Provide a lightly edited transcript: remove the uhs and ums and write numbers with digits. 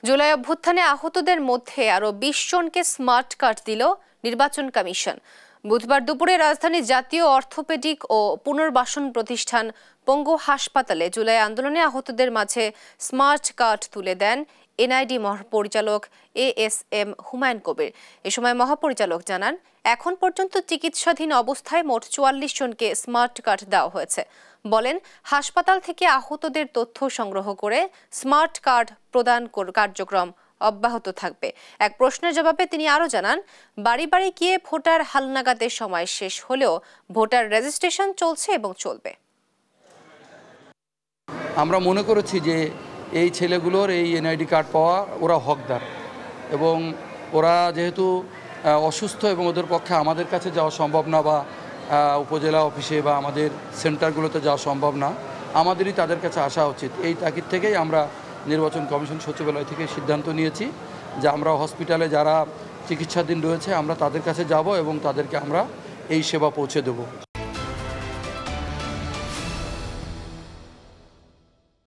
জুলাই অভ্যুত্থানে আহতদের মধ্যে আরও ২০ জনকে স্মার্ট কার্ড দিল নির্বাচন কমিশন। বুধবার দুপুরে রাজধানীর জাতীয় অর্থোপেডিক ও পুনর্বাসন প্রতিষ্ঠান পঙ্গু হাসপাতালে জুলাই আন্দোলনে আহতদের মাঝে স্মার্ট কার্ড তুলে দেন এনআইডি মহাপরিচালক ASM হুমায়ুন কবির। এ সময় মহাপরিচালক জানান, এখন পর্যন্ত চিকিৎসাধীন অবস্থায় মোট ৪৪ জনকে স্মার্ট কার্ড দেওয়া হয়েছে। বলেন, হাসপাতাল থেকে আহতদের তথ্য সংগ্রহ করে স্মার্ট কার্ড প্রদান কার্যক্রম অব্যাহত থাকবে। এক প্রশ্নের জবাবে তিনি আরও জানান, বাড়ি বাড়ি গিয়ে ভোটার হালনাগাদের সময় শেষ হলেও ভোটার রেজিস্ট্রেশন চলছে এবং চলবে। আমরা মনে করেছি যে এই ছেলেগুলোর এই এনআইডি কার্ড পাওয়া ওরা হকদার, এবং ওরা যেহেতু অসুস্থ এবং ওদের পক্ষে আমাদের কাছে যাওয়া সম্ভব না, বা উপজেলা অফিসে বা আমাদের সেন্টারগুলোতে যাওয়া সম্ভব না, আমাদেরই তাদের কাছে আসা উচিত। এই তাগিদ থেকেই আমরা নির্বাচন কমিশন সচিবালয় থেকে সিদ্ধান্ত নিয়েছি যে আমরা হসপিটালে যারা চিকিৎসাধীন রয়েছে আমরা তাদের কাছে যাব এবং তাদেরকে আমরা এই সেবা পৌঁছে দেব।